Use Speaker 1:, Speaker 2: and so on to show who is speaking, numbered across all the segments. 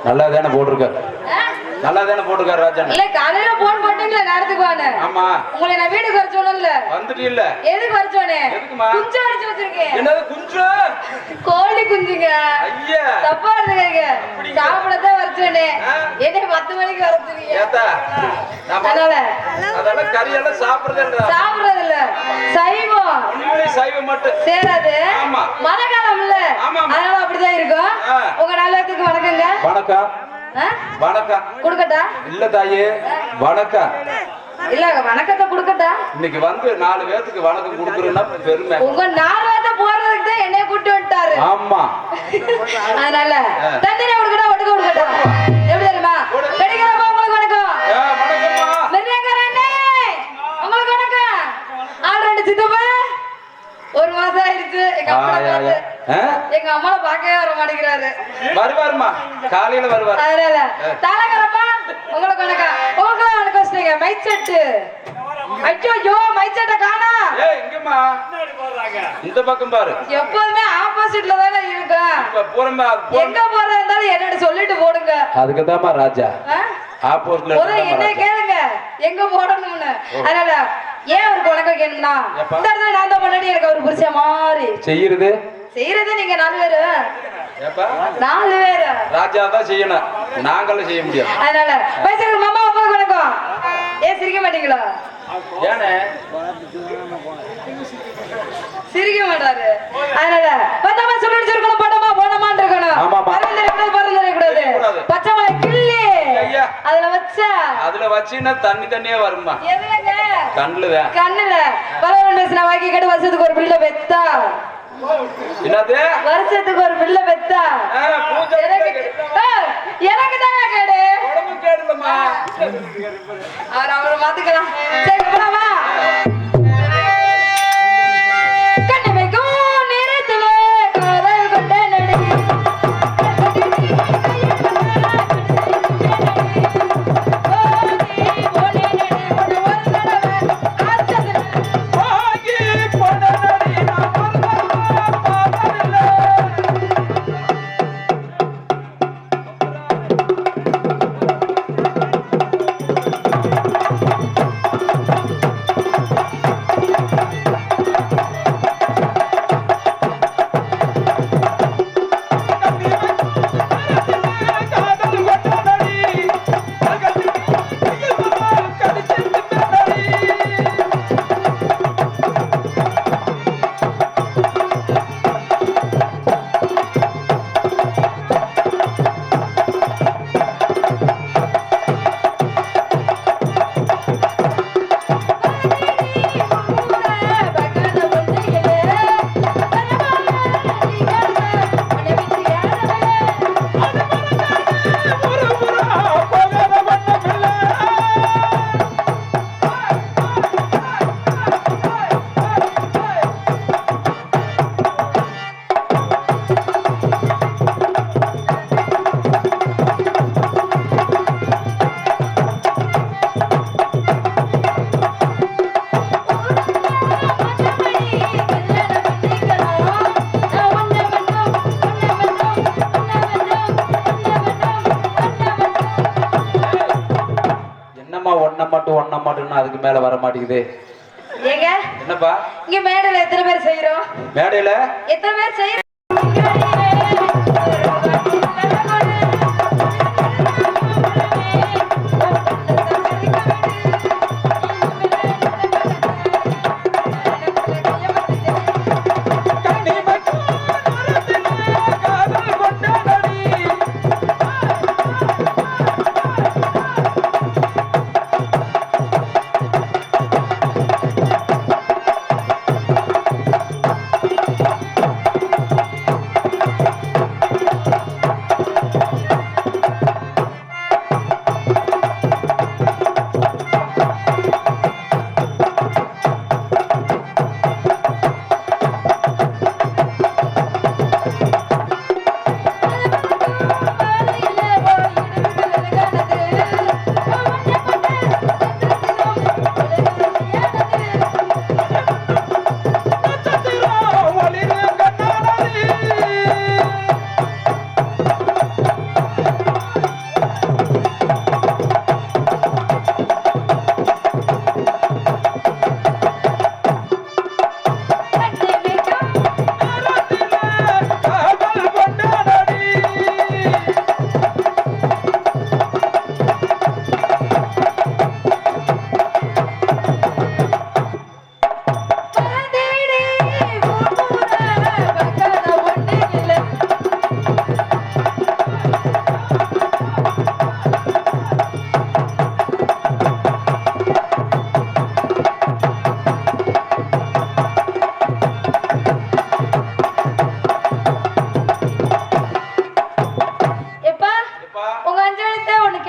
Speaker 1: நல்லா தானே போட்டிருக்காரு, நல்லா தானே போட்டிருக்காரு ராஜா.
Speaker 2: இல்ல காலையில போன் பண்ணீங்களா நேரத்துக்கு வாங்க.
Speaker 1: ஆமா
Speaker 2: உங்களை நான் வீட்டுக்கு வர சொன்னேன்ல.
Speaker 1: வந்துட்டு இல்ல.
Speaker 2: எதுக்கு வர சொன்னேன்?
Speaker 1: எதுக்குமா?
Speaker 2: குஞ்சு அடிச்சு வச்சிருக்கேன்.
Speaker 1: என்னது குஞ்சு?
Speaker 2: கோழி குஞ்சுங்க.
Speaker 1: ஐயா
Speaker 2: தப்பா இருந்துங்க. சாப்பிடதான் வர சொன்னேன். என்ன 10 மணிக்கு வர சொன்னீங்க?
Speaker 1: ஏத்தா
Speaker 2: அதனால
Speaker 1: அதெல்லாம் கறி எல்லாம் சாப்பிடுறது இல்ல.
Speaker 2: சாப்பிடுறது இல்ல. சைவம்.
Speaker 1: ஒண்ணுமே சைவம் மட்டும்.
Speaker 2: சேராது.
Speaker 1: ஆமா.
Speaker 2: மழைக்காலம் இல்ல. அதனால அப்படிதான் இருக்கும். உங்க நல்லதுக்கு வணக்கங்க.
Speaker 1: வணக்கம். வணக்கம்.
Speaker 2: குடுக்கட்டா?
Speaker 1: இல்ல தாயே வணக்கம்.
Speaker 2: இல்ல வணக்கத்தை குடுக்கட்டா?
Speaker 1: இன்னைக்கு வந்து 4 பேருக்கு வணக்கம் குடுக்குறேன்னா பெருமை.
Speaker 2: உங்க 4 பேர்த்த போறதுக்கு தான் என்னைய கூட்டி வந்துட்டாரு.
Speaker 1: ஆமா.
Speaker 2: அதனால தண்ணீரை குடுக்கட்டா ஒடுக்க குடுக்கட்டா? எப்படி தெரியுமா? கிடைக்கிறப்ப உங்களுக்கு வணக்கம்.
Speaker 1: வணக்கம்மா.
Speaker 2: நெறியங்கரண்ணே உங்களுக்கு வணக்கம். ஆல்ரெடி சித்தப்பா 1 மாசம் ஆயிருச்சு. எங்க அம்மாவை பார்க்கவே வர மாட்டேங்கிறாரு.
Speaker 1: வருவாருமா, காலையில வருவார்.
Speaker 2: அதனால தாளகரப்பா உங்களுக்கு வணக்கம். உங்களுக்கு வணக்கம் சொன்னீங்க. Mic set. ஐயோ மைக் செட்டை காணா.
Speaker 1: ஏய் இங்கம்மா இந்த பக்கம் பாரு.
Speaker 2: எப்போதுமே ஆப்போசிட்ல தானே இருக்கும்.
Speaker 1: பூரமா
Speaker 2: எங்க போறதா இருந்தாலும் என்னோட சொல்லிட்டு போடுங்க.
Speaker 1: அதுக்கு தான்மா ராஜா ஆப்போசிட்ல
Speaker 2: என்ன கேளுங்க எங்க போடணும்னு. அதனால ஏன் அவருக்கு வணக்கம் கேட்கணும்னா இந்த இடத்துல நான் தான் முன்னாடி எனக்கு ஒரு புருஷன் மாதிரி செய்யறது நீங்க 4 பேரு. 4 பேரு
Speaker 1: ராஜா தான் செய்யணும், நாங்களும் செய்ய முடியாது.
Speaker 2: அதனால பைசல் மாமா உங்களுக்கு வணக்கம். ஏன் சிரிக்க மாட்டீங்களா?
Speaker 1: ஏனே
Speaker 2: சிரிக்க மாட்டாரு. அதனால பத்தமா சொல்லிட்டு இருக்கணும், போட்டமா போனமான்னு இருக்கணும். பறந்துடக்கூடாது கூடாது. பச்சை மலை கிள்ளி அதுல
Speaker 1: வச்சுன்னா தண்ணியே வருமா?
Speaker 2: எதுலங்க?
Speaker 1: கண்ணுல
Speaker 2: பரவாயில்ல வாக்கி கேட்டு வருஷத்துக்கு ஒரு பிள்ளை பெத்தா.
Speaker 1: என்னது
Speaker 2: வருஷத்துக்கு ஒரு பிள்ளை பெத்தா? எனக்கு தானே கேடு.
Speaker 1: கேடுமா
Speaker 2: அவரை மாத்துக்கலாம். சரி போலாமா?
Speaker 1: ஒன்ன மட்டும் அதுக்கு மேல வர மாட்டேங்குது.
Speaker 2: ஏங்க
Speaker 1: என்னப்பா
Speaker 2: இங்க மேடையில எத்தனை பேர் செய்யறோம்?
Speaker 1: மேடையில
Speaker 2: எத்தனை பேர் செய்யறோம்?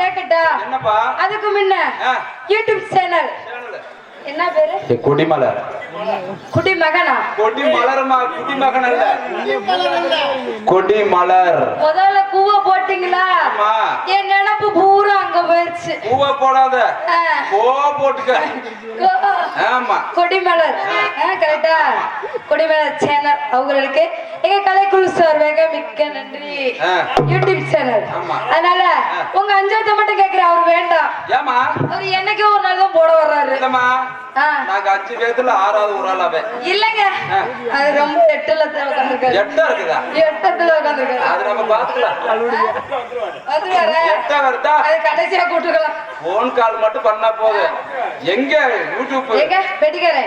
Speaker 2: கேக்கட்டா?
Speaker 1: என்னப்பா?
Speaker 2: அதுக்கு முன்ன யூடியூப் சேனல் என்ன பேரு?
Speaker 1: குடிமலர்.
Speaker 2: குடிமகனா?
Speaker 1: குடிமலர்மா, குடிமகன் அல்ல. குடிமலர்.
Speaker 2: முதல்ல கூவ போட்டீங்களா? என் நினைப்பு பூரா அங்க போயிருச்சு.
Speaker 1: கூவ போடாத, போட்டுக்க. ஆமா,
Speaker 2: குடிமலர். கரெக்டா? குடிமலர் சேனல் அவங்களுக்கு எங்க கலைக்குழு சார்பாக மிக்க நன்றி. YouTube channel. அதனால உங்க அஞ்சாவது மட்டும் கேக்குறேன், அவர் வேண்டாம்.
Speaker 1: ஏமா?
Speaker 2: அவர் என்னைக்கோ ஒரு நாள் தான் போட வர்றாரு.
Speaker 1: நாங்க 5 பேத்துல 6வது ஒரு ஆள் அவன்.
Speaker 2: இல்லங்க, அது ரொம்ப எட்டுல உட்காந்துருக்காரு.
Speaker 1: எட்டா இருக்குதா?
Speaker 2: எட்டத்துல உட்காந்துருக்காரு.
Speaker 1: அது நம்ம பாத்துக்கலாம்.
Speaker 2: வந்துருவாரு.
Speaker 1: எட்டா வருதா?
Speaker 2: அது கடைசியா கூட்டுக்கலாம்.
Speaker 1: போன் கால் மட்டும் பண்ணா போதும். எங்க யூடியூப்
Speaker 2: எங்க வெட்டிக்காரே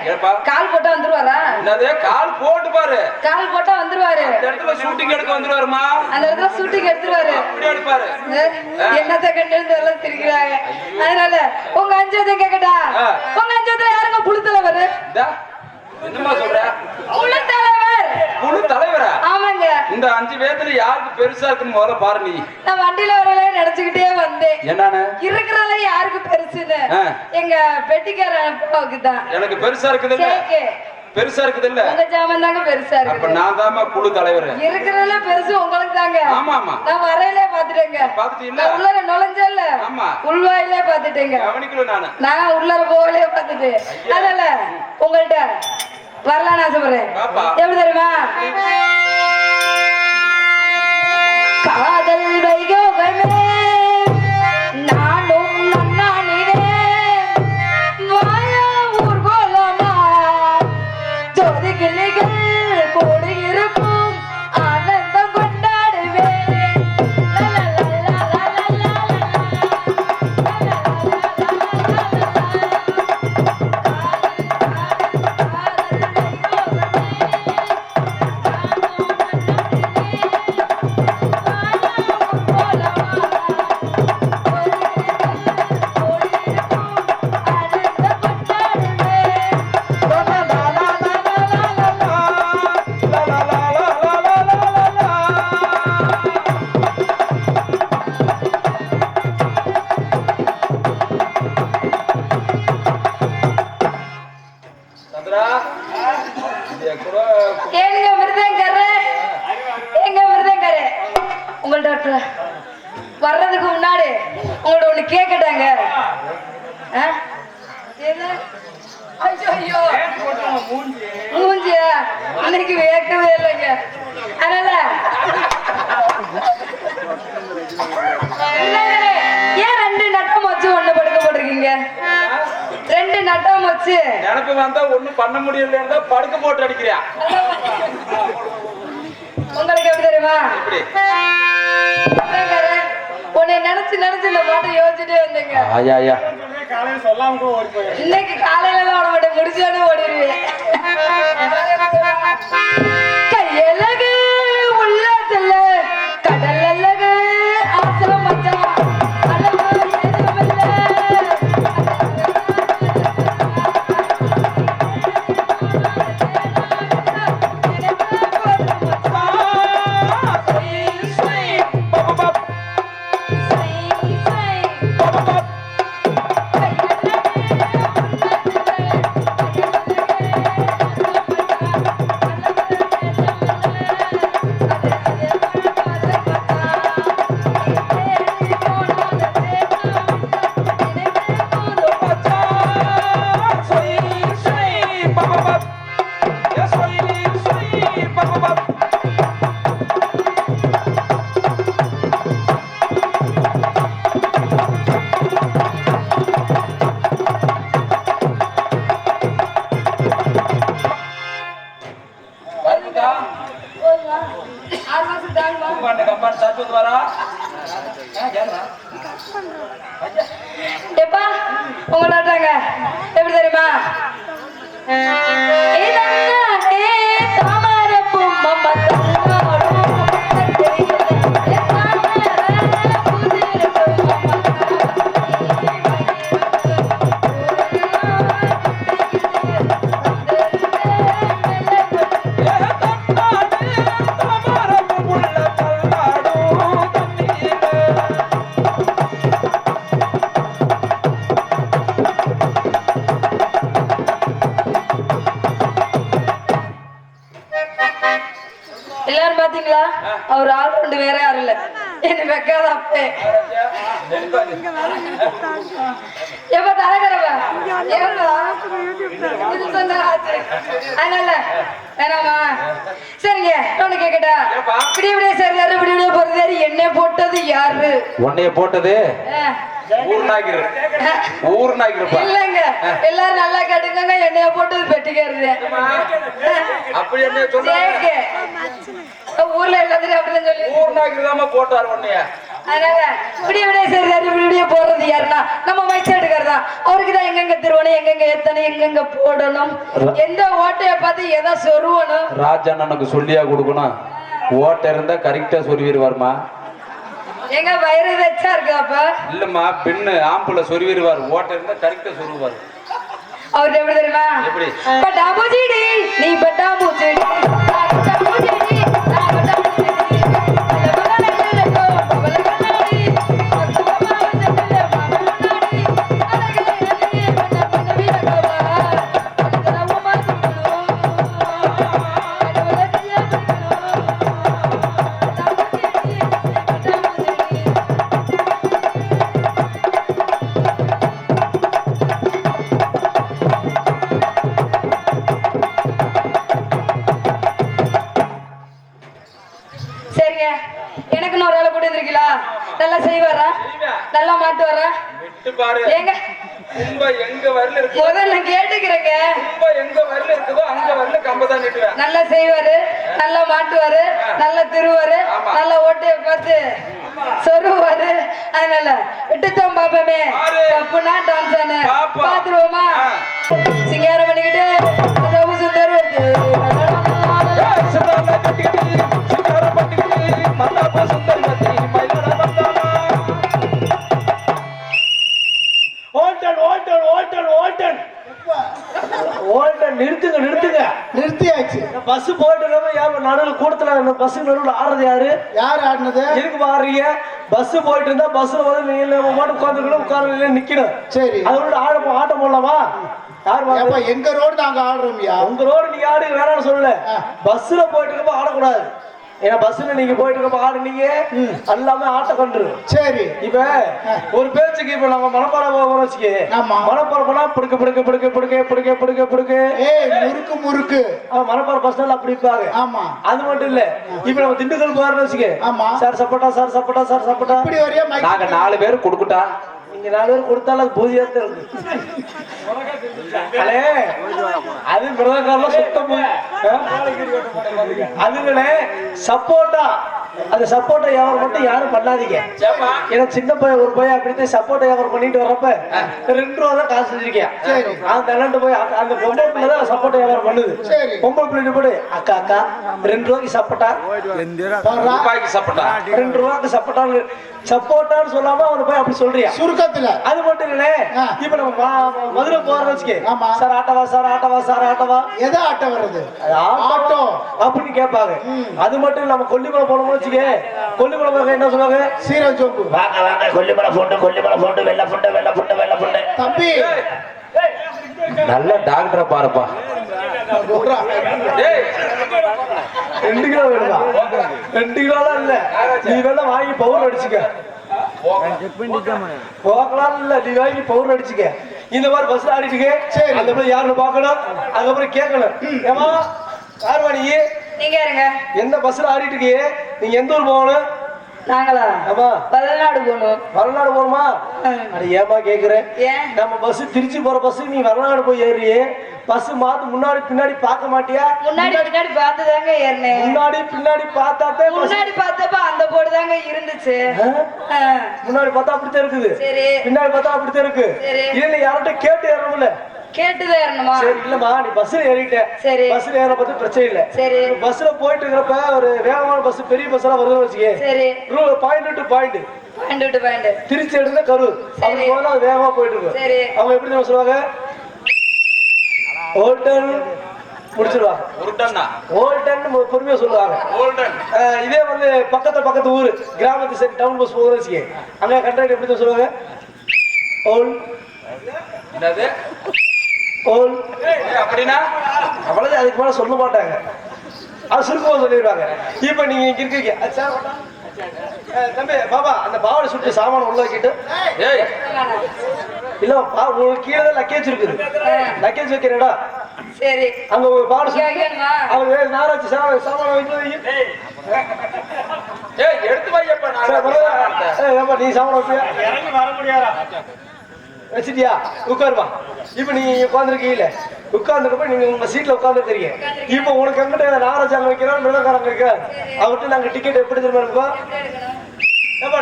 Speaker 2: கால் போட்டா வந்துருவாரா?
Speaker 1: என்னது கால் போட்டு பாரு.
Speaker 2: கால் போட்டா வந்துருவாரு.
Speaker 1: அந்த இடத்துல ஷூட்டிங் எடுக்க வந்துருவாருமா.
Speaker 2: அந்த இடத்துல ஷூட்டிங் எடுத்துருவாரு.
Speaker 1: அப்படி எடுப்பாரு.
Speaker 2: என்னத்த கண்டு எல்லாம் திரிக்கிறாங்க. அதனால உங்க அஞ்சாவது கேக்கட்டா? உங்க அஞ்சாவதுல யாருங்க புழு தலைவர்?
Speaker 1: என்னமா சொல்ற?
Speaker 2: புழு தலைவர்.
Speaker 1: புழு தலைவரா?
Speaker 2: ஆமாங்க.
Speaker 1: இந்த 5 பேத்துல யாருக்கு பெருசா இருக்குன்னு முதல்ல பாரு நீ.
Speaker 2: நான் வண்டியில வரல நினைச்சுக்கிட்டே வந்தேன்.
Speaker 1: என்னன்னு?
Speaker 2: இருக்கிறதுல யாருக்கு பெருசுன்னு எங்க பெட்டிக்கார அப்பாவுக்கு தான்.
Speaker 1: எனக்கு பெருசா இருக்குது இல்ல? பெருசா இருக்குது இல்ல?
Speaker 2: உங்க ஜாமன் தாங்க பெருசா இருக்கு.
Speaker 1: அப்ப நான் தாமா குழு தலைவர்.
Speaker 2: இருக்கிறதுல பெருசு உங்களுக்கு தாங்க.
Speaker 1: ஆமா ஆமா.
Speaker 2: நான் வரையிலே பாத்துட்டேங்க.
Speaker 1: பாத்துட்டீங்களா?
Speaker 2: உள்ளர நுழைஞ்சல்ல.
Speaker 1: ஆமா.
Speaker 2: உள்வாயிலே பாத்துட்டேங்க.
Speaker 1: கவனிக்கல நானு.
Speaker 2: நான் உள்ளர போகலே பாத்துட்டு. அதனால உங்கள்ட்ட வரலாம் நான் சொல்றேன். எப்படி தெரியுமா? காதல் வையோகமே நானும் நன்னானினே வாயா ஊர்கோலமா ஜோதி கிளிகள் கூடி இருக்கும் ஆனந்தம் கொண்டாடுவேன். ஏங்க மிருதங்கரு, எங்க மிருதங்கரு உங்கள்ட்ட வர்றதுக்கு முன்னாடி உங்கள்ட்ட ஒண்ணு கேக்கட்டாங்க. ஐயோ மூஞ்சிய அன்னைக்கு வேக்கவே இல்லைங்க. அதனால ஏன் 2 நட்டம் வச்சு ஒண்ணு படுக்க போட்டிருக்கீங்க? 2 நட்டம் வச்சு
Speaker 1: எனக்கு வந்தா ஒண்ணும் பண்ண முடியல, படுக்க போட்டு அடிக்கிறியா?
Speaker 2: உங்களுக்கு எப்படி தெரியுமா? உன்னை நினைச்சு நினைச்சு இந்த பாட்டை யோசிச்சுட்டே வந்தீங்க. இன்னைக்கு காலையில எல்லாம் ஓட மாட்டேன், முடிச்சோன்னு ஓடிடுவேன். கையழகு உள்ளத்துல கடல் அழகு ஆசை மச்சான். எப்பா உங்களாட்டாங்க எப்படி தெரியுமா? தாமரப்பும் கேட்காத அப்பே எப்ப தரகரவ அதனால வேணாமா சரிங்க ஒண்ணு கேக்கட்டா இப்படி இப்படியே சரியாரு இப்படி இப்படியே போறது என்ன போட்டது யாரு
Speaker 1: உன்னைய போட்டது
Speaker 2: இல்லங்க எல்லாரும் நல்லா கேட்டுக்கங்க என்னைய போட்டது பெட்டிக்கிறது
Speaker 1: அப்படி என்ன சொல்றாங்க
Speaker 2: ஊர்ல எல்லாத்தையும் அப்படிதான் சொல்லி
Speaker 1: ஊர்நாய்க்குதாம போட்டாரு உன்னைய
Speaker 2: அதனால இப்படி இப்படியே சரியாரு இப்படி இப்படியே போறது யாருன்னா நம்ம மைச்ச எடுக்கிறதா அவருக்குதான் எங்கெங்க திருவணும் எங்கெங்க எத்தனை எங்கெங்க போடணும் எந்த ஓட்டைய பார்த்து எதை சொருவணும்
Speaker 1: ராஜாண்ணனுக்கு சொல்லியா கொடுக்கணும் ஓட்டை இருந்தா கரெக்டா சொருவிடுவாருமா
Speaker 2: எங்க வயிறு வச்சா இருக்கு அப்ப
Speaker 1: இல்லம்மா பெண்ணு ஆம்புல சொருவிடுவார் ஓட்டை இருந்தா கரெக்டா சொருவாரு
Speaker 2: அவரு எப்படி தெரியுமா
Speaker 1: எப்படி
Speaker 2: பட்டாம்பூச்சிடி நீ பட்டாம்பூச்சிடி எனக்குன்னு ஒரு வேலை கூட இருக்கீங்களா நல்லா செய்வாரா நல்லா மாட்டு வரா ஏங்க
Speaker 1: எங்க வரல இருக்கு
Speaker 2: முதல்ல நான் கேட்டுக்கிறேங்க
Speaker 1: எங்க வரல இருக்குதோ அங்க வரல கம்பதான் நட்டுவேன்
Speaker 2: நல்லா செய்வாரு நல்லா மாட்டுவாரு நல்லா திருவாரு நல்லா ஓட்டைய பார்த்து சொருவாரு அதனால விட்டுத்தான் பாப்பமே தப்புனா டான்ஸ் ஆன பாத்துருவோமா சிங்காரம் பண்ணிக்கிட்டு சுந்தர்
Speaker 3: நிறுத்துங்க நிறுத்துங்க
Speaker 4: நிறுத்தியாச்சு
Speaker 3: பஸ் போயிட்டு நடுவில் கூடத்துல பஸ் நடுவில் ஆடுறது யாரு
Speaker 4: யாரு ஆடினது
Speaker 3: எதுக்கு ஆடுறீங்க பஸ் போயிட்டு இருந்தா பஸ்ல வந்து நீங்க மாட்டு உட்காந்துக்கணும் உட்கார நிக்கணும்
Speaker 4: சரி
Speaker 3: அதோட ஆட்டம் போடலாமா யார்
Speaker 4: எங்க ரோடு நாங்க ஆடுறோம்யா
Speaker 3: உங்க ரோடு நீங்க ஆடு வேணாம்னு சொல்லல பஸ்ல போயிட்டு இருக்கப்ப ஆடக்கூடாது ஏன்னா பஸ்ல நீங்க போயிட்டு இருக்கப்ப ஆடுனீங்க எல்லாமே ஆட்ட கண்டுரு
Speaker 4: சரி
Speaker 3: இப்ப ஒரு பேச்சுக்கு இப்ப நம்ம மனப்பாறை வச்சுக்கு மனப்பாறை போனா புடுக்க புடுக்க புடுக்க புடுக்க புடுக்க புடுக்க புடுக்க
Speaker 4: முறுக்கு முறுக்கு
Speaker 3: மனப்பாறை பஸ் ஸ்டாண்ட்ல அப்படி இருப்பாங்க
Speaker 4: ஆமா
Speaker 3: அது மட்டும் இல்ல இப்ப நம்ம திண்டுக்கல் போறோம்னு வச்சுக்க
Speaker 4: ஆமா
Speaker 3: சார் சப்போட்டா சார் சப்போட்டா சார் சப்போட்டா
Speaker 4: இப்படி வரையா
Speaker 1: நாங்க 4 பேர் கொடுக்குட்டா
Speaker 3: நீங்க 4 பேர் கொடுத்தாலும் அது பூஜையாத்தான் இருக்கு அது மிருதக்காரல சுத்தம் அதுங்களே சப்போட்டா அந்த சப்போட்டா வியாபாரம் மட்டும் யாரும் பண்ணாதீங்க ஏன்னா சின்ன பையன் ஒரு பையன் அப்படி சப்போட்டா வியாபாரம் பண்ணிட்டு வர்றப்ப 2 ரூபா தான் காசு செஞ்சிருக்கேன் அந்த அண்ணன் போய் அந்த பொம்பளை பிள்ளை தான் சப்போட்டா வியாபாரம் பண்ணுது பொம்பளை பிள்ளை போடு அக்கா அக்கா 2 ரூபாய்க்கு சப்போட்டா
Speaker 1: சப்போட்டா
Speaker 3: 2 ரூபாய்க்கு சப்போட்டான்னு சப்போட்டான்னு சொல்லாம அவன் போய் அப்படி சொல்றியா
Speaker 4: சுருக்கத்துல
Speaker 3: அது மட்டும் இல்ல இப்ப நம்ம மதுரை போறோம்னு வச்சுக்கே சார் ஆட்டவா சார் ஆட்டவா சார் ஆட்டவா
Speaker 4: எதை ஆட்ட வர்றது
Speaker 3: ஆட்டோ அப்படின்னு கேட்பாங்க அது மட்டும் நம்ம கொல்லிமலை போனோம்னு வச்சுக்கே கொல்லிமலை என்ன சொல்லுவாங்க
Speaker 4: சீரக சோப்பு
Speaker 3: வாங்க வாங்க கொல்லிமலை போட்டு வெள்ள புண்டு
Speaker 4: தம்பி
Speaker 1: நல்ல டாக்டரை பாருப்பா
Speaker 3: 2 கிலோ வேணுமா 2 கிலோ இல்ல நீ வேணா வாங்கி பவுடர் அடிச்சுக்க போகலாம் இல்ல நீ வாங்கி பவுடர் அடிச்சுக்க இந்த மாதிரி பஸ் ஆடிட்டுக்கு அந்த போய் யாருன்னு பாக்கணும் அதுக்கப்புறம் கேட்கணும் ஏமா யாருமா
Speaker 2: நீங்க இருங்க
Speaker 3: எந்த பஸ்ல ஆடிட்டு இருக்கியே நீங்க எந்த ஊர் போகணும்
Speaker 2: நாங்களா
Speaker 3: ஆமா
Speaker 2: பல்லநாடு போகணும்
Speaker 3: வரநாடு போகணுமா அது ஏமா கேக்குறேன் நம்ம பஸ் திருச்சி போற பஸ் நீ வரநாடு போய் ஏறியே பஸ் மாத்து முன்னாடி பின்னாடி பார்க்க மாட்டியா
Speaker 2: முன்னாடி பின்னாடி பார்த்துதாங்க ஏறினேன்
Speaker 3: முன்னாடி பின்னாடி பார்த்தாத்தே
Speaker 2: முன்னாடி பார்த்தப்ப அந்த போர்டு தாங்க இருந்துச்சு
Speaker 3: முன்னாடி பார்த்தா அப்படித்தான் இருக்குது
Speaker 2: சரி
Speaker 3: பின்னாடி பார்த்தா அப்படித்தான் இருக்கு இல்ல யார்கிட்ட கேட்டு ஏறணும்ல
Speaker 2: கேட்டுதான் ஏறணுமா
Speaker 3: சரி இல்லம்மா நீ பஸ்ல ஏறிட்ட
Speaker 2: சரி
Speaker 3: பஸ்ல ஏற பத்தி பிரச்சனை இல்ல
Speaker 2: சரி
Speaker 3: பஸ்ல போயிட்டு இருக்கிறப்ப ஒரு வேகமான பஸ் பெரிய பஸ் எல்லாம் வருதுன்னு வச்சுக்கே
Speaker 2: சரி
Speaker 3: பாயிண்ட் டு பாயிண்ட் திருச்சி எடுத்து கரூர் அப்படி போனா அது வேகமா போயிட்டு இருக்கும்
Speaker 2: சரி
Speaker 3: அவங்க எப்படி நம்ம சொல்லுவாங்க ஓல்டன் முடிச்சிருவாங்க ஓல்டன் பொறுமையா சொல்லுவாங்க இதே வந்து பக்கத்து ஊரு கிராமத்து சரி டவுன் பஸ் போகுதுன்னு வச்சுக்கே அங்க கண்டக்டர் எப்படி சொல்லுவாங்க ஓல்
Speaker 1: என்னது
Speaker 3: ஓல்
Speaker 1: அப்படின்னா
Speaker 3: அவ்வளவு அதுக்கு மேல சொல்ல மாட்டாங்க அது சுருக்கமா சொல்லிடுவாங்க இப்ப நீங்க இங்க இருக்கீங்க தம்பி பாபா அந்த பாவாடை சுட்டு சாமான உள்ள வைக்கிட்டு
Speaker 1: ஏய்
Speaker 3: இல்ல உங்களுக்கு கீழே லக்கேஜ் இருக்குது லக்கேஜ் வைக்கிறடா
Speaker 2: சரி
Speaker 3: அங்க ஒரு பாவாடை சுட்டு
Speaker 2: கேட்கணுமா?
Speaker 3: அவங்க நாராச்சு சாமான வைக்க
Speaker 1: ஏய் எடுத்து வையப்பா
Speaker 3: நான் நீ சாமான வைப்பியா
Speaker 4: இறங்கி வர முடியாதா
Speaker 3: வச்சிட்டியா உட்காருமா இப்ப நீ உட்காந்துருக்கீங்கள உட்கார்ந்துக்கப்ப நீங்க உங்க சீட்ல உட்காந்துருக்கீங்க இப்ப உனக்கு எங்கிட்ட நாராஜ் அங்க வைக்கிறோம் மிளகாரங்க இருக்க அவர்கிட்ட நாங்க டிக்கெட் எப்படி தெரியுமா இருப்போம்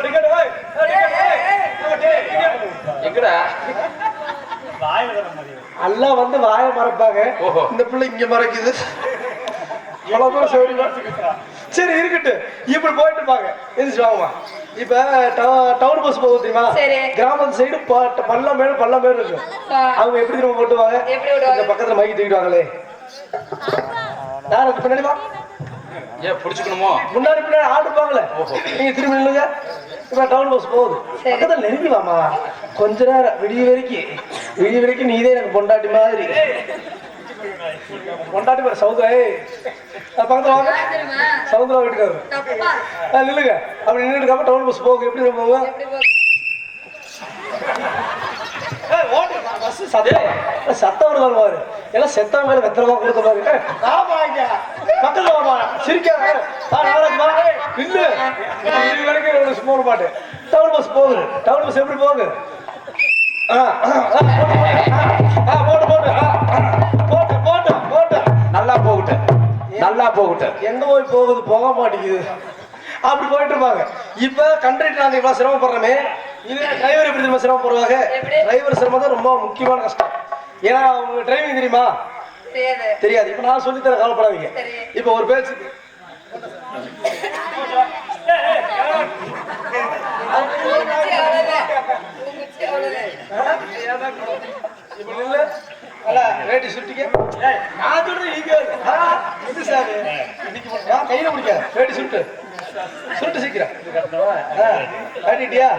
Speaker 3: டிக்கெட்
Speaker 1: எங்கடா
Speaker 3: எல்லாம் வந்து வாயை மறைப்பாங்க
Speaker 1: ஓஹோ.
Speaker 3: இந்த பிள்ளை இங்க மறைக்குது எவ்வளவு தூரம் சரி இருக்கட்டும் இப்படி போயிட்டு பாங்க எந்திரிச்சு வாங்கம்மா இப்ப டவுன் பஸ் போகுது தெரியுமா
Speaker 2: சரி.
Speaker 3: கிராமத்து சைடு பள்ளம் மேடு இருக்கு அவங்க எப்படி திரும்ப போட்டுவாங்க
Speaker 2: எப்படி விடுவாங்க?
Speaker 3: இந்த பக்கத்துல மைக்கு தூக்கிடுவாங்களே யாருக்கு பின்னாடி வா
Speaker 1: ஏன் புடிச்சுக்கணுமோ
Speaker 3: முன்னாடி பின்னாடி ஆடுப்பாங்களே நீங்க திரும்பி நில்லுங்க இப்ப டவுன் பஸ் போகுது
Speaker 2: சரி.
Speaker 3: பக்கத்துல நெருங்கி வாமா கொஞ்ச நேரம் விடிய வரைக்கும் நீதே எனக்கு பொண்டாட்டி மாதிரி பொண்டாட்டி மாதிரி சவுந்தரா பக்கத்துல வாங்க சவுந்தரா வீட்டுக்காரு நில்லுங்க அப்படி நின்றுட்டு டவுன் பஸ் போகுது எப்படி போகும் சத்தம் வருவாரு பாரு எல்லாம் செத்தவங்க மேல வெத்தனமா கொடுத்த பாரு பக்கத்துல வாமா சிரிக்காத இல்லு இது வரைக்கும் சும்மா பாட்டு டவுன் பஸ் போகுது டவுன் பஸ் எப்படி போகுது போட்டு
Speaker 1: நல்லா போகட்டும்
Speaker 3: எங்க போகுது போக மாட்டேங்குது அப்படி போயிட்டு இருப்பாங்க இப்ப கண்டக்டர் நாங்க இவ்வளவு சிரமப்படுறோமே இது டிரைவர் எப்படி தெரியுமா சிரமப்படுவாங்க டிரைவர் சிரமம் தான் ரொம்ப முக்கியமான கஷ்டம் ஏன்னா அவங்க டிரைவிங் தெரியுமா தெரியாது இப்ப நான் சொல்லித்தர கவலைப்படாதீங்க இப்ப ஒரு பேச்சு வேட்டி சுட்டிக்க நான் சொல்றேன் கையில பிடிக்க வேட்டி சுட்டு சீக்கிரம் காட்டிட்டியா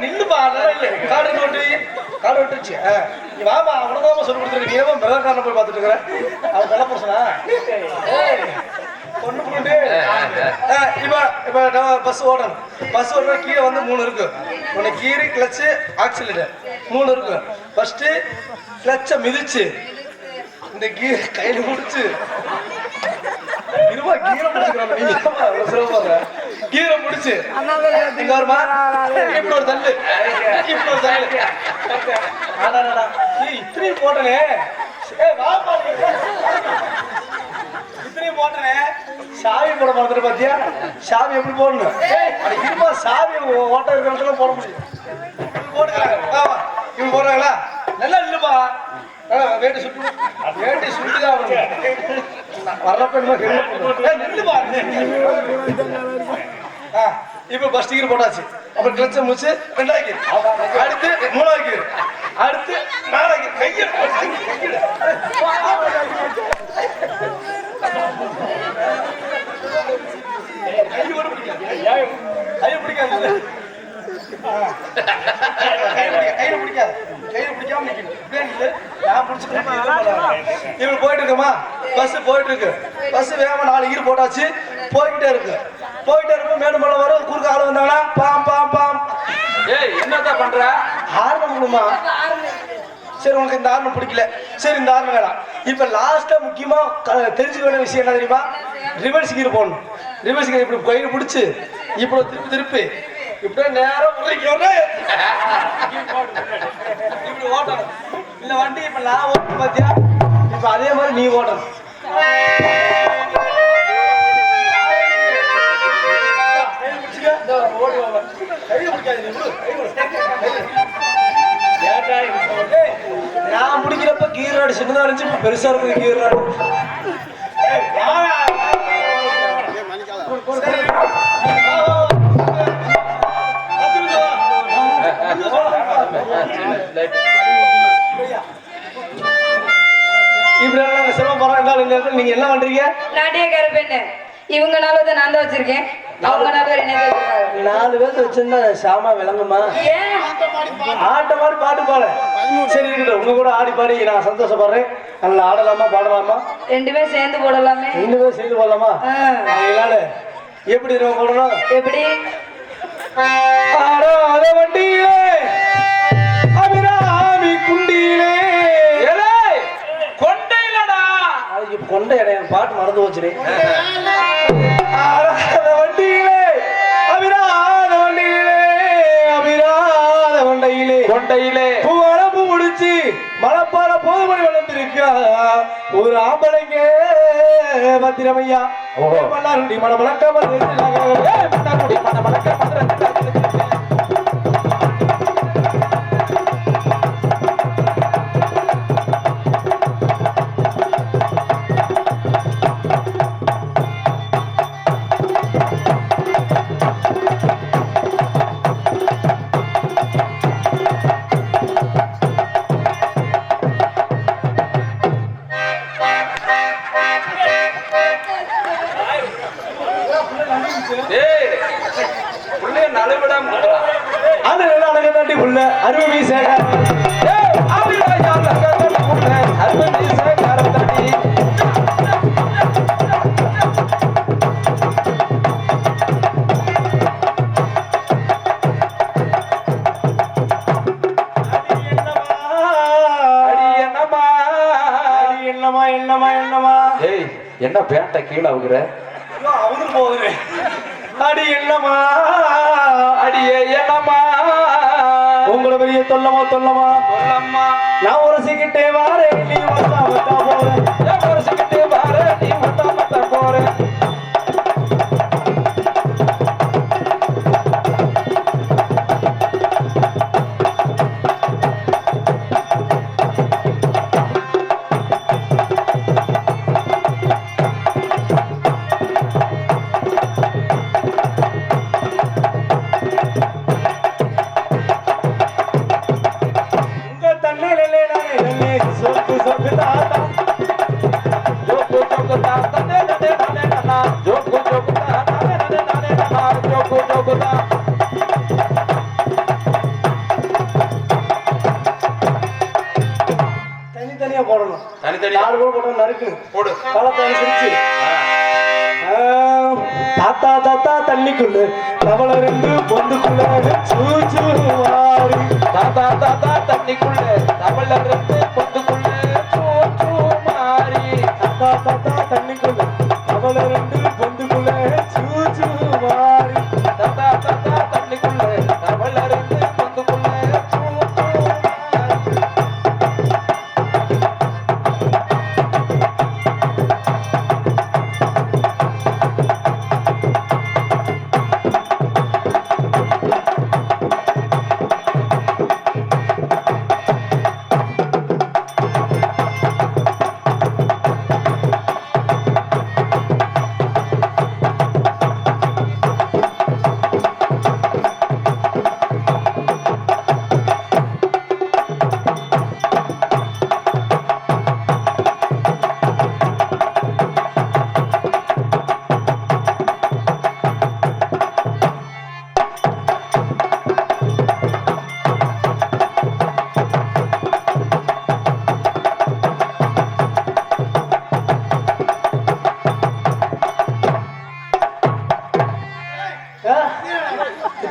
Speaker 3: நில்லுப்பா காடு விட்டுருச்சு நீ வாமா உனதாம சொல்லி கொடுத்துருக்கு நீ மிளகாரனை போய் பார்த்துட்டு இருக்கிற அவன் நல்ல பர்சனா பொண்ணு போட்டு இப்ப பஸ் ஓட்டணும் கீழே வந்து 3 இருக்கு ஒன்னு கீரு கிளச்சு ஆக்சிலேட்டர் 3 இருக்கு ஃபர்ஸ்ட் கிளச்ச மிதிச்சு இந்த கீரை கையில முடிச்சு இருவா கீரை முடிச்சுக்கிறாங்க கீரை முடிச்சு இங்க வருமா இப்படி ஒரு தள்ளு இத்தனையும் போட்டனே இத்தனையும் போட்டனே சாவி போட மறந்துட்டு பாத்தியா சாவி எப்படி போடணும் இருப்பா சாவி ஓட்ட இருக்கிற போட முடியும் போட்டுக்கிறாங்க இப்படி போடுறாங்களா நல்லா இல்லப்பா வேட்டி சுட்டுதான் வர்றப்ப நில்லுப்பா இப்ப பஸ் டிக்கெட் போட்டாச்சு அப்புறம் கிளச்ச முடிச்சு 2வது கீர் அடுத்து 3வது கீர் அடுத்து 4வது கீர் கையை பிடிக்காது இவரு போயிட்டு இருக்குமா பஸ் போயிட்டு இருக்கு பஸ் வேகமா 4 கீர் போட்டாச்சு போய்கிட்டே இருக்கு மேலும் மழை வரும் குறுக்க ஆளு வந்தாங்கன்னா பாம்
Speaker 1: ஏய் என்னதான் பண்ற
Speaker 3: ஆரம்பமா சரி உனக்கு இந்த ஆர்னம் பிடிக்கல சரி இந்த ஆர்னம் வேணாம் இப்ப லாஸ்டா முக்கியமா தெரிஞ்சுக்க வேண்டிய விஷயம் என்ன தெரியுமா ரிவர்ஸ் கீர் போடணும் ரிவர்ஸ் கீர் இப்படி கையில் பிடிச்சு இப்படி திருப்பி இப்படியே நேரம் இப்படி ஓட்டணும் இந்த வண்டி இப்ப நான் ஓட்டணும் பாத்தியா இப்ப அதே மாதிரி நீ ஓட்டணும் நான் முடிக்கிறப்ப கீர் ராடு சின்னதா இருந்துச்சு இப்ப பெருசா இருக்குது கீர் ராடு இப்படி சிரமம் போறாங்க நீங்க என்ன பண்றீங்க
Speaker 2: நாட்டிய கருப்பெண்ணு இவங்க நாள் நான் தான் வச்சிருக்கேன் அவங்க 4 பேர் என்ன கேக்குறாங்க?
Speaker 3: 4 பேர்த்து வச்சிருந்தா சாமா விளங்குமா?
Speaker 2: ஏன்
Speaker 3: ஆட்டம் ஆடி பாட்டு பாட. சரி இருக்கட்டும், உங்க கூட ஆடி பாடி நான் சந்தோஷப்படுறேன். நல்லா ஆடலாமா பாடலாமா?
Speaker 2: 2 பேரும் சேர்ந்து போடலாமே.
Speaker 3: 2 பேரும் சேர்ந்து போடலாமா? அதனால எப்படி நம்ம போடணும்?
Speaker 2: எப்படி?
Speaker 3: ஆடாத வண்டியிலே அபிராமி குண்டியிலே
Speaker 1: கொண்டையிலடா
Speaker 3: கொண்ட இடம் பாட்டு மறந்து போச்சுடே. ஆடாத வண்டியிலே அபிராத வண்டியிலே அபிராத வண்டையிலே
Speaker 1: கொண்டையிலே
Speaker 3: பூவளப்பு முடிச்சு மலப்பால போதுமணி வளர்ந்திருக்கா ஒரு ஆம்பளைங்க பத்திரமையா மல்லாருடி மனமளக்க
Speaker 1: மன்னார்குடி மணமளக்க
Speaker 3: அருமை சேகர்
Speaker 1: என்ன பேண்ட கீழே அவுக்குற?
Speaker 3: அவரு போகுது. அடி என்னமா
Speaker 1: அடியே என்னமா
Speaker 3: உங்களை பெரிய தொல்லமா தொல்லமா
Speaker 1: சொல்லம்மா
Speaker 3: நான் உரசிக்கிட்டே வாரேன் நீ வந்தா வந்தா போறேன்
Speaker 1: உரசிக்கிட்டே வார நீ வந்தா வந்தா போறேன்.
Speaker 3: தனித்தனியா போடணும்.
Speaker 1: தனித்தனியா
Speaker 3: 4 போட போட்டா நறுக்கு
Speaker 1: போடு.
Speaker 3: காலத்தை அனுசரிச்சு தாத்தா தாத்தா தண்ணிக்குள்ள தவள 2 பொந்துக்குள்ள சூச்சு மாறி
Speaker 1: தாத்தா தாத்தா தண்ணிக்குள்ள தமிழ 2 பொந்துக்குள்ள சூச்சு மாறி
Speaker 3: தாத்தா தாத்தா தண்ணிக்குள்ள தவள 2 பொந்துக்குள்ள சூச்சு மாறி
Speaker 1: தாத்தா தாத்தா தண்ணிக்குள்ள தமிழ 2 பொந்துக்குள்ள சூச்சு மாறி.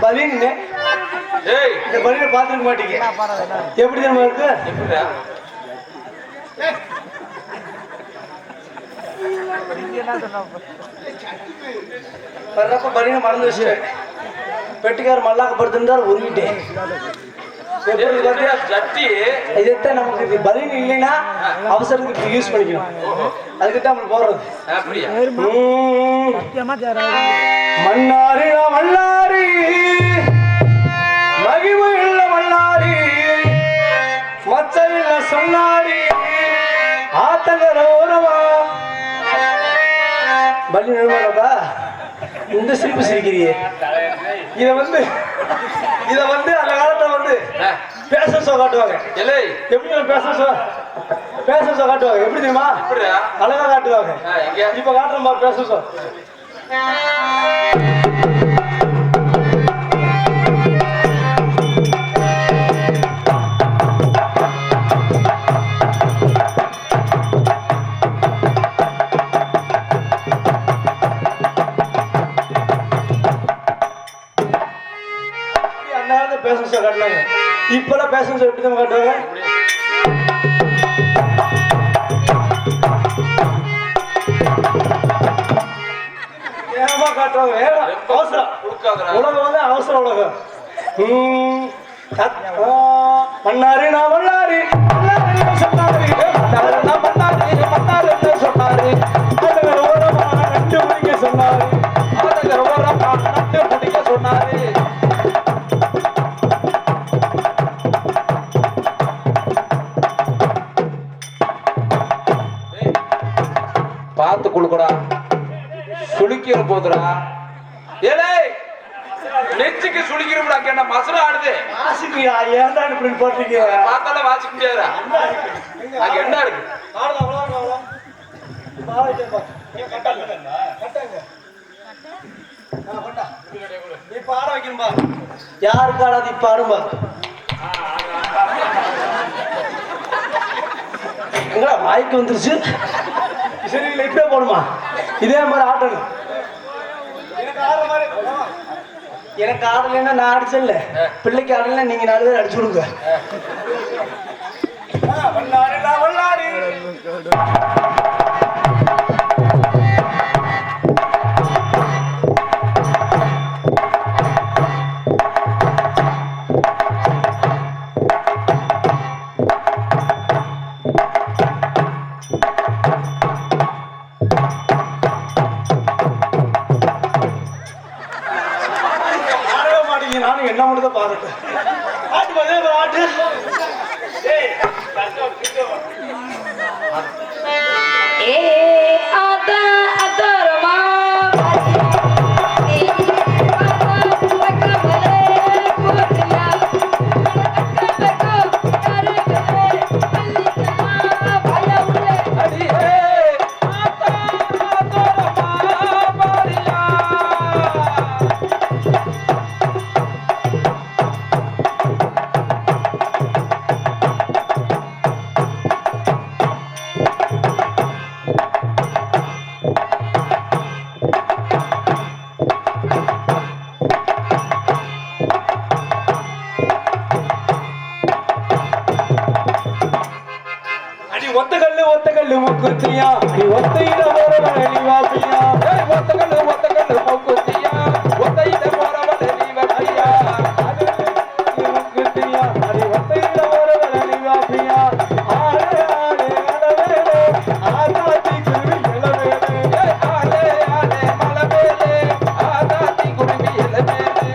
Speaker 3: பலீன்னு
Speaker 1: ஏய்
Speaker 3: இந்த பலீனை பார்த்துருக்க மாட்டீங்க. எப்படி தெரியுமா இருக்கு?
Speaker 1: எப்படிடா?
Speaker 3: வர்றப்ப பலீனை மறந்து வச்சுட்டேன். பெட்டிக்கார மல்லாக்க படுத்திருந்தார் உருவிட்டேன்.
Speaker 1: ஜட்டி
Speaker 3: இதைத்தான் நமக்கு இது பலீன் இல்லைன்னா அவசரத்துக்கு யூஸ் பண்ணிக்கணும். அதுக்குத்தான் நம்ம போடுறது.
Speaker 1: அப்படியா?
Speaker 3: மன்னாரி மல்லாரி மகிமையுள்ள மல்லாரி மச்சையில சொன்னாரி ஆத்தங்கர ஓரமா பலி நிறுவனதா இந்த சிரிப்பு சிரிக்கிறியே. இதை வந்து அந்த காலத்துல வந்து பேஷன் ஷோ காட்டுவாங்க.
Speaker 1: இல்லை
Speaker 3: எப்படி பேஷன் ஷோ காட்டுவாங்க எப்படி தெரியுமா?
Speaker 1: எப்படிடா?
Speaker 3: அழகா காட்டுவாங்க.
Speaker 1: எங்க?
Speaker 3: இப்ப காட்டுறோம் பேஷன் ஷோ. பேசன்ஸ் காட்டலாங்க. இப்பெல்லாம் பேசன்ஸ் எப்படி தான் காட்டுவாங்க? ஏமா காட்டுவாங்க? அவசரம் உலகம் வந்து அவசர உலகம். மன்னாரு நான் மன்னாரு சொன்னாரு சொன்னாரு ஓரமா நண்டு முடிக்க சொன்னாரு ஓரமா நண்டு முடிக்க சொன்னாரு.
Speaker 1: பார்த்து குளுக்கடா, சுளுக்கிற போதுடா. ஏலே நெஞ்சுக்கு சுளுக்கிறோம்டா. கேட்டா மசரா ஆடுது.
Speaker 3: வாசிக்கியா? ஏன்டா இப்படி போட்டீங்க?
Speaker 1: பார்த்தாலும் வாசிக்க முடியாதா? அங்க என்ன இருக்கு?
Speaker 3: நீ பாட வைக்கணும்பா. யாரு காடாது இப்ப ஆடும்பா. வாய்க்கு வந்துருச்சு. சரி இல்லை, இப்படியே போடுமா? இதே மாதிரி ஆட்டணும். எனக்கு ஆடலைன்னா நான் அடிச்சல, பிள்ளைக்கு ஆடலைன்னா நீங்க 4 பேர் அடிச்சு விடுங்க. நானும் என்ன பண்ணுறத பாருங்க. ஆட்டு பாரு, ஆட்டு. ஒத்தகல்லு மூக்குத்தியா, ஒத்தையில போறவன் நீ வாப்பியா. ஒத்தகல்லு மூக்குத்தியா, ஒத்தையில போறவன் நீ வாப்பியா. மூக்குத்தியா, ஒத்தையில போறவன் நீ வாப்பியா. ஆளே ஆளே அளவேலே, ஆதாத்தி குருவி இளவேலே. ஆளே ஆளே மலவேலே, ஆதாத்தி குருவி இளவேலே.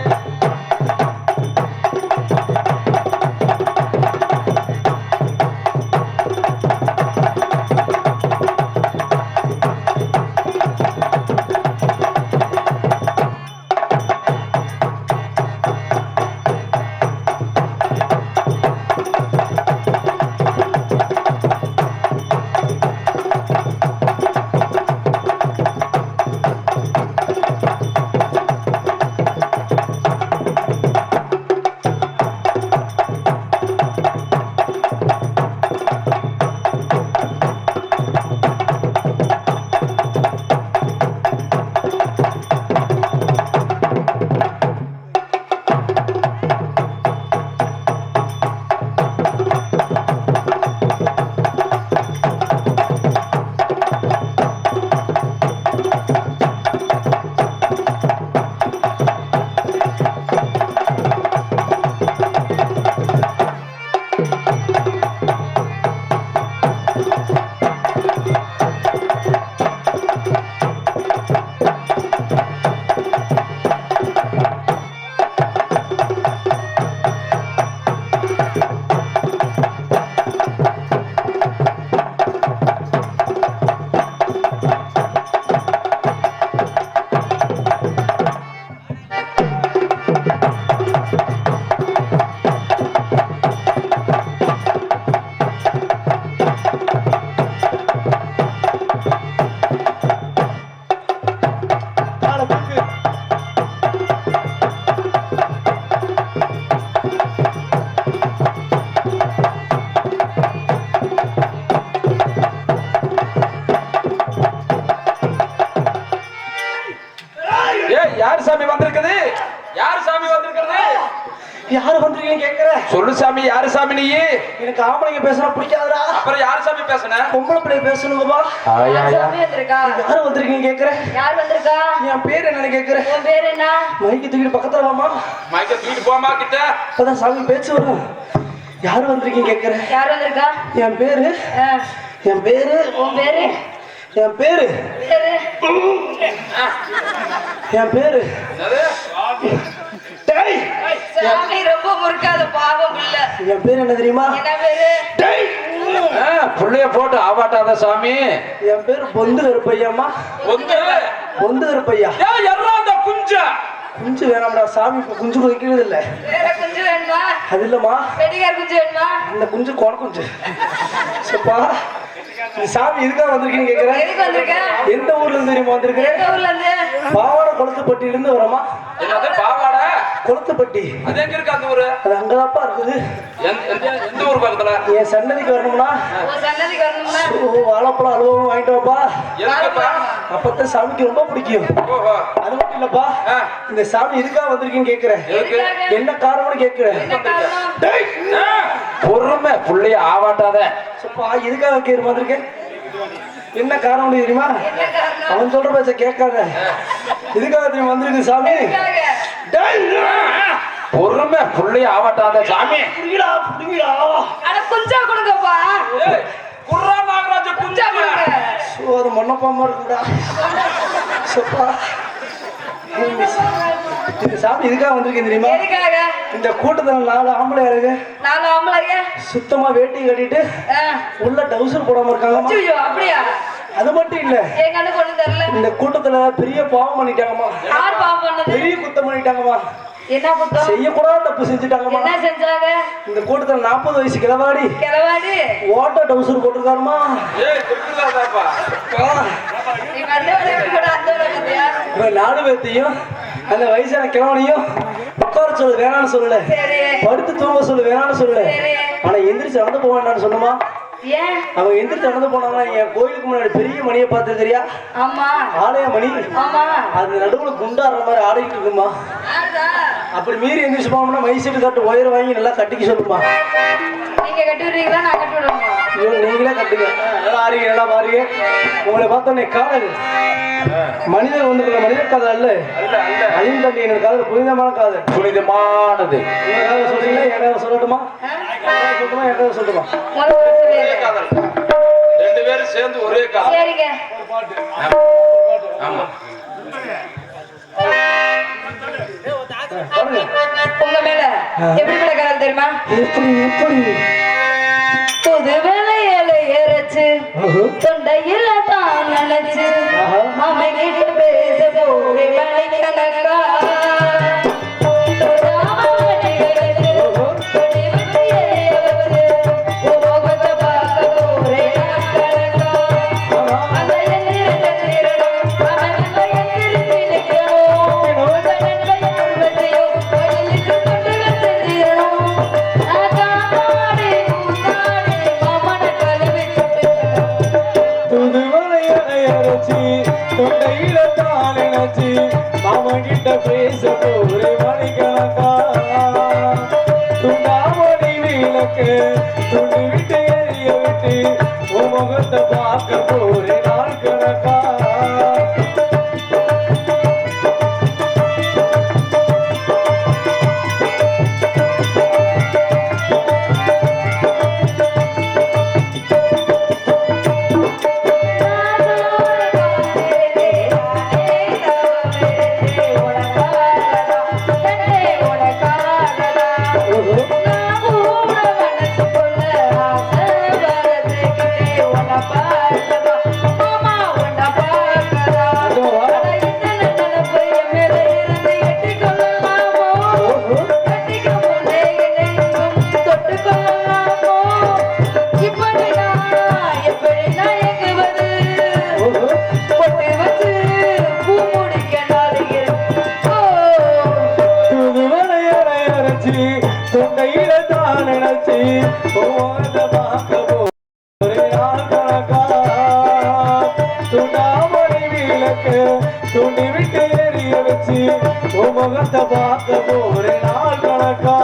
Speaker 3: யாரு வந்திருக்கீங்க கேக்குற?
Speaker 1: சொல்லு சாமி, யாரு சாமி நீ?
Speaker 3: எனக்கு ஆம்பளைங்க பேசுனா பிடிக்காதுடா.
Speaker 1: அப்புறம் யாரு சாமி பேசுன?
Speaker 3: பொம்பளை பிள்ளை பேசணுங்கப்பா.
Speaker 2: சாமி வந்திருக்கா?
Speaker 3: யாரு வந்திருக்கீங்க கேக்குற?
Speaker 2: யார் வந்திருக்கா?
Speaker 3: என் பேர் என்னன்னு கேக்குற?
Speaker 2: உன் பேர் என்ன?
Speaker 3: மைக்கு தூக்கிட்டு பக்கத்துல வாமா.
Speaker 1: மைக்க தூக்கிட்டு போமா கிட்ட.
Speaker 3: அப்பதான் சாமி பேச்சு வரும். யாரு வந்திருக்கீங்க கேக்குற?
Speaker 2: யார் வந்திருக்கா?
Speaker 3: என் பேரு
Speaker 2: ஆ,
Speaker 3: என் பேரு
Speaker 2: உன் பேரு?
Speaker 3: என் பேரு
Speaker 2: பேரு?
Speaker 3: என் பேரு
Speaker 1: என்னது?
Speaker 3: டேய்,
Speaker 2: சாமி ரொம்ப முறுக்காத பாவம் பிள்ளை.
Speaker 3: என் பேர் என்ன தெரியுமா?
Speaker 2: என்ன பேரு?
Speaker 1: புள்ளைய போட்டு ஆவாட்டாத சாமி.
Speaker 3: என் பேரு பொந்து கருப்பையாம்மா.
Speaker 1: ஒன்று
Speaker 3: பொந்து கருப்பையா.
Speaker 1: அந்த குஞ்சா
Speaker 3: குஞ்சு வேணாம்டா சாமி, இப்ப குஞ்சு வைக்கிறது இல்ல.
Speaker 2: வேற குஞ்சு வேணுமா?
Speaker 3: அது இல்லம்மா,
Speaker 2: வெடிகார் குஞ்சு வேணுமா?
Speaker 3: இந்த குஞ்சு கோண குஞ்சு. சப்பா, நீ சாமி எதுக்காக வந்திருக்கீன்னு கேக்குற?
Speaker 2: எதுக்கு வந்திருக்க?
Speaker 3: எந்த ஊர்ல இருந்து தெரியுமா வந்திருக்கிறேன்?
Speaker 2: எந்த ஊர்ல இருந்து?
Speaker 3: பாவாடை கொளத்துப்பட்டியில இருந்து வரமா.
Speaker 1: என்னது பாவாடை?
Speaker 3: கொளத்துப்பட்டி
Speaker 1: அது எங்க இருக்கு அந்த ஊரு?
Speaker 3: அது அங்கதாப்பா இருக்குது.
Speaker 1: எந்த ஊர் பக்கத்துல?
Speaker 3: என் சன்னதிக்கு வரணும்னா
Speaker 2: உன் சன்னதிக்கு வரணும்னா
Speaker 3: வாழைப்பழம் அலுவலம் வாங்கிட்டு வாப்பா.
Speaker 1: எதுக்குப்பா?
Speaker 3: அப்பதான் சாமிக்கு ரொம்ப பிடிக்கும்.
Speaker 1: ஓஹோ.
Speaker 3: அது மட்டும் இல்லப்பா,
Speaker 1: ஆ.
Speaker 3: இந்த சாமி எதுக்காக வந்திருக்கீன்னு கேக்குறேன்.
Speaker 1: எதுக்கு?
Speaker 3: என்ன காரணம்னு கேக்குறேன்.
Speaker 2: என்ன காரணம்?
Speaker 1: ஆ, பொறுமை, புள்ளைய ஆவாட்டாத.
Speaker 3: சப்பா, எதுக்காக கேட்டு வந்திருக்கேன்? என்ன காரணம் தெரியுமா?
Speaker 2: என்ன காரணம்?
Speaker 3: அவன் சொல்ற பேச்ச கேட்காத. எதுக்காக தெரியுமா வந்திருக்கு சாமி?
Speaker 2: எதுக்காக?
Speaker 1: பொறுமை, புள்ளைய ஆவாட்டாத சாமி.
Speaker 3: புடிங்கடா, புடிங்கடா.
Speaker 2: அட குஞ்சா கொடுங்கப்பா.
Speaker 1: ஏய், குர்ரா நாகராஜ
Speaker 2: குஞ்சா
Speaker 1: குஞ்சா.
Speaker 2: கொடுங்க.
Speaker 3: சோ, அது மண்ணப்பாம இருக்குடா. சப்பா, இந்த சாமி எதுக்காக வந்திருக்கேன் தெரியுமா?
Speaker 2: எதுக்காக?
Speaker 3: இந்த கூட்டத்துல 4 ஆம்பளை இருக்கு.
Speaker 2: நாலு ஆம்பளைங்க.
Speaker 3: சுத்தமா வேட்டி கட்டிட்டு
Speaker 2: ஆ.
Speaker 3: உள்ள டவுசர் போடாம இருக்காங்கம்மா.
Speaker 2: ஐயோ, அப்படியா?
Speaker 3: அது மட்டும் இல்ல,
Speaker 2: எங்க அண்ணன் கொண்டு தரல.
Speaker 3: இந்த கூட்டத்துல பெரிய பாவம் பண்ணிட்டாங்கம்மா.
Speaker 2: யார் பாவம் பண்ணது?
Speaker 3: பெரிய குத்தம் பண்ணிட்டாங்கம்மா.
Speaker 2: என்ன குத்தம்?
Speaker 3: செய்யக்கூடாத தப்பு செஞ்சுட்டாங்கம்மா.
Speaker 2: என்ன செஞ்சாங்க?
Speaker 3: இந்த கூட்டத்துல 40 வயசு கிழவாடி
Speaker 2: கிளவாடி.
Speaker 3: ஓட்ட டவுசர் போட்டிருக்காருமா.
Speaker 1: ஏய், குடுக்குறாதாப்பா.
Speaker 2: நீ வந்த வேலைக்கு கூட அந்த வேலை பார்த்தியா?
Speaker 3: இவன் 4 பேர்த்தையும் அந்த வயசான கிழவனையும் உட்கார சொல்லு வேணான்னு சொல்லல,
Speaker 2: சரி.
Speaker 3: படுத்து தூங்க சொல்லு வேணான்னு சொல்லல.
Speaker 2: சரி.
Speaker 3: ஆனா எந்திரிச்சு நடந்து போக வேண்டாம்னு சொன்னமா.
Speaker 2: ஏன்?
Speaker 3: அவங்க எந்திரிச்சு நடந்து போனாங்கன்னா என் கோயிலுக்கு முன்னாடி பெரிய மணியை பார்த்து தெரியா?
Speaker 2: ஆமா.
Speaker 3: ஆலய மணி.
Speaker 2: ஆமா.
Speaker 3: அது நடுவுல குண்டாடுற மாதிரி ஆடிக்கிட்டு இருக்குமா.
Speaker 2: யாருடா?
Speaker 3: அப்படி மீறி எந்திரிச்சு போனோம்னா மைசெட்டு கட்டு ஒயர் வாங்கி நல்லா கட்டிக்க சொல்லுமா.
Speaker 2: நீங்க கட்டி விடுறீங்களா? நான் கட்டி விடணுமா?
Speaker 3: ஐயோ, நீங்களே கட்டுங்க. நல்லா ஆறீங்க, நல்லா பாருங்க. உங்களை பார்த்தோன்னே காதல் மனிதன் ஒன்று மனித காதல் அல்ல, அழியும் தம்பி. என்னோட காதல் புனிதமான காதல்.
Speaker 1: புனிதமானது.
Speaker 3: உங்க காதல் சொல்றீங்களா? என் சொல்லட்டுமா? சொல்லட்டுமா? என் சொல்லட்டுமா?
Speaker 2: முதல்ல
Speaker 1: ஒரே
Speaker 2: சொல்லிடுறேன்.
Speaker 1: காதல். 2 பேரும் சேர்ந்து ஒரே காதல்.
Speaker 2: சரிங்க.
Speaker 1: ஆமா.
Speaker 3: பாருங்க.
Speaker 2: உங்க மேல எப்படிப்பட்ட காதல் தெரியுமா?
Speaker 3: எப்படி எப்படி?
Speaker 2: புது வேலையில ஏறச்சு
Speaker 3: ஆஹா.
Speaker 2: தொண்டையில தான் நினைச்சு
Speaker 3: ஆஹா.
Speaker 2: மாமன் கிட்ட பேச போய் மணிக்கணக்கா
Speaker 3: தொண்டையில தான் நினைச்சு மாமன் கிட்ட பேச போறே மணிக்கணக்கா. துண்டாமணி விளக்கு துண்டு விட்டு எரிய விட்டு உன் முகத்தை பார்க்க போறே நாள் கணக்கா. தொண்டையில தான் நினைச்சு பார்க்க போறே நாள் கணக்கா. துண்டாமணி விளக்கு துண்டி விட்டு எரிய வச்சு உன் முகத்தை பார்த்த ஒரு நாள் கணக்கா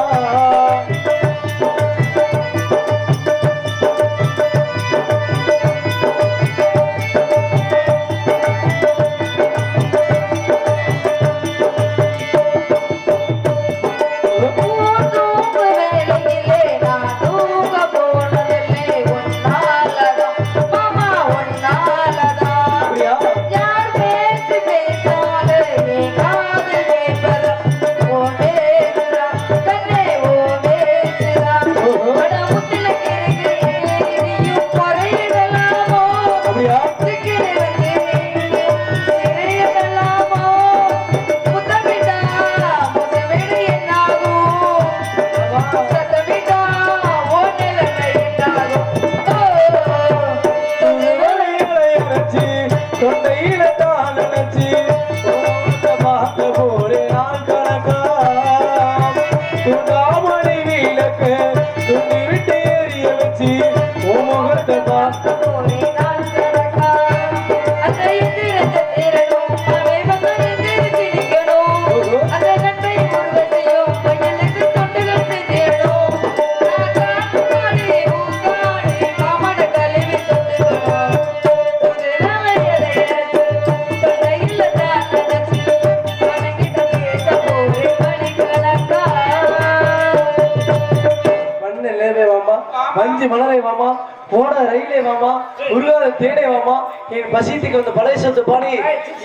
Speaker 3: மஞ்சு மலரை வாமா போட ரயிலே வாமா உருகாத தேடே வாமா என் பசித்துக்கு வந்து பழைய சொத்து பாடி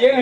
Speaker 3: என்